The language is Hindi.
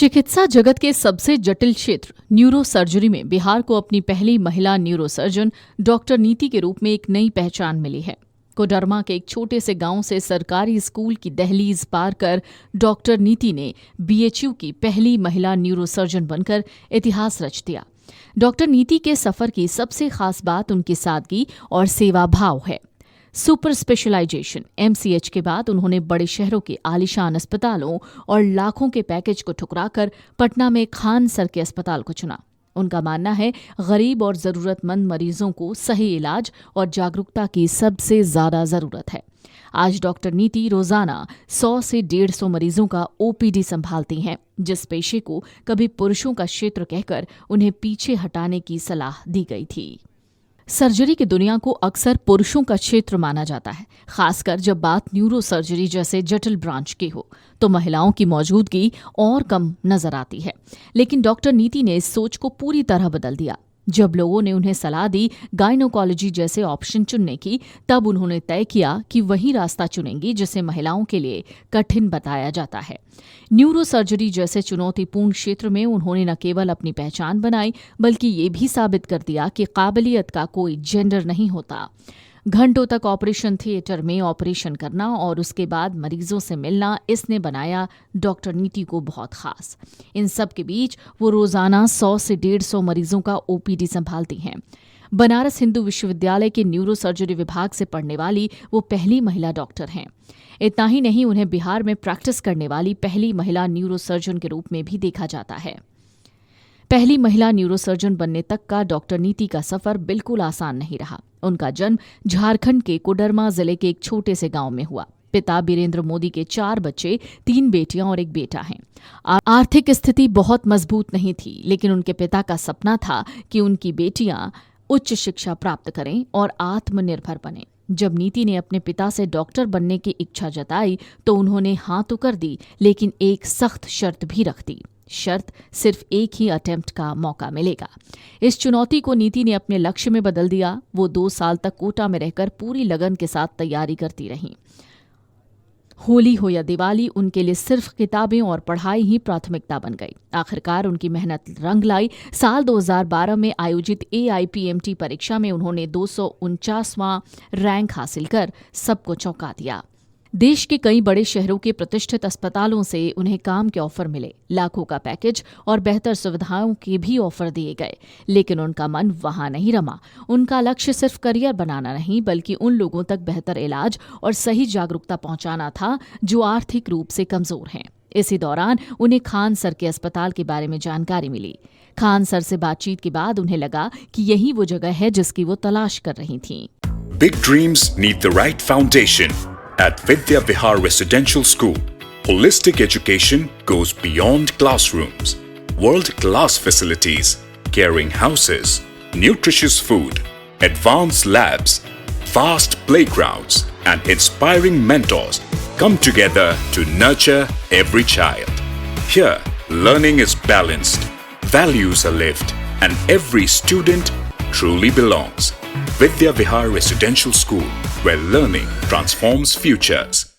चिकित्सा जगत के सबसे जटिल क्षेत्र न्यूरो सर्जरी में बिहार को अपनी पहली महिला न्यूरो सर्जन डॉक्टर नीति के रूप में एक नई पहचान मिली है। कोडरमा के एक छोटे से गांव से सरकारी स्कूल की दहलीज पार कर डॉक्टर नीति ने बीएचयू की पहली महिला न्यूरो सर्जन बनकर इतिहास रच दिया। डॉक्टर नीति के सफर की सबसे खास बात उनकी सादगी और सेवा भाव है। सुपर स्पेशलाइजेशन एमसीएच के बाद उन्होंने बड़े शहरों के आलीशान अस्पतालों और लाखों के पैकेज को ठुकराकर पटना में खान सर के अस्पताल को चुना। उनका मानना है गरीब और जरूरतमंद मरीजों को सही इलाज और जागरूकता की सबसे ज्यादा जरूरत है। आज डॉक्टर नीति रोजाना 100 से 150 मरीजों का ओपीडी संभालती हैं, जिस पेशे को कभी पुरुषों का क्षेत्र कहकर उन्हें पीछे हटाने की सलाह दी गई थी। सर्जरी की दुनिया को अक्सर पुरुषों का क्षेत्र माना जाता है, खासकर जब बात न्यूरो सर्जरी जैसे जटिल ब्रांच की हो तो महिलाओं की मौजूदगी और कम नजर आती है। लेकिन डॉक्टर नीति ने इस सोच को पूरी तरह बदल दिया। जब लोगों ने उन्हें सलाह दी गायनोकोलॉजी जैसे ऑप्शन चुनने की, तब उन्होंने तय किया कि वही रास्ता चुनेंगी जिसे महिलाओं के लिए कठिन बताया जाता है। न्यूरो सर्जरी जैसे चुनौतीपूर्ण क्षेत्र में उन्होंने न केवल अपनी पहचान बनाई, बल्कि ये भी साबित कर दिया कि काबिलियत का कोई जेंडर नहीं होता। घंटों तक ऑपरेशन थिएटर में ऑपरेशन करना और उसके बाद मरीजों से मिलना, इसने बनाया डॉक्टर नीति को बहुत खास। इन सब के बीच वो रोजाना 100 से 150 मरीजों का ओपीडी संभालती हैं। बनारस हिंदू विश्वविद्यालय के न्यूरो सर्जरी विभाग से पढ़ने वाली वो पहली महिला डॉक्टर हैं। इतना ही नहीं, उन्हें बिहार में प्रैक्टिस करने वाली पहली महिला न्यूरो सर्जन के रूप में भी देखा जाता है। पहली महिला न्यूरोसर्जन बनने तक का डॉक्टर नीति का सफर बिल्कुल आसान नहीं रहा। उनका जन्म झारखंड के कोडरमा जिले के एक छोटे से गांव में हुआ। पिता बीरेंद्र मोदी के 4 बच्चे, 3 बेटियां और एक बेटा हैं। आर्थिक स्थिति बहुत मजबूत नहीं थी, लेकिन उनके पिता का सपना था कि उनकी बेटियां उच्च शिक्षा प्राप्त करें और आत्मनिर्भर बने। जब नीति ने अपने पिता से डॉक्टर बनने की इच्छा जताई तो उन्होंने हाँ तो कर दी, लेकिन एक सख्त शर्त भी रख दी। शर्त सिर्फ एक ही अटेम्प्ट का मौका मिलेगा। इस चुनौती को नीति ने अपने लक्ष्य में बदल दिया। वो 2 साल तक कोटा में रहकर पूरी लगन के साथ तैयारी करती रहीं। होली हो या दिवाली, उनके लिए सिर्फ किताबें और पढ़ाई ही प्राथमिकता बन गई। आखिरकार उनकी मेहनत रंग लाई। साल 2012 में आयोजित AIPMT परीक्षा में उन्होंने 249वां रैंक हासिल कर सबको चौंका दिया। देश के कई बड़े शहरों के प्रतिष्ठित अस्पतालों से उन्हें काम के ऑफर मिले। लाखों का पैकेज और बेहतर सुविधाओं के भी ऑफर दिए गए, लेकिन उनका मन वहां नहीं रमा। उनका लक्ष्य सिर्फ करियर बनाना नहीं, बल्कि उन लोगों तक बेहतर इलाज और सही जागरूकता पहुंचाना था जो आर्थिक रूप से कमजोर हैं। इसी दौरान उन्हें खान सर के अस्पताल के बारे में जानकारी मिली। खान सर से बातचीत के बाद उन्हें लगा कि यही वो जगह है जिसकी वो तलाश कर रही थीं। Big dreams need the right foundation. At Vidya Vihar Residential School, holistic education goes beyond classrooms. World-class facilities, caring houses, nutritious food, advanced labs, vast playgrounds, and inspiring mentors come together to nurture every child. Here, learning is balanced, values are lived, and every student truly belongs. Vidya Vihar Residential School, where learning transforms futures.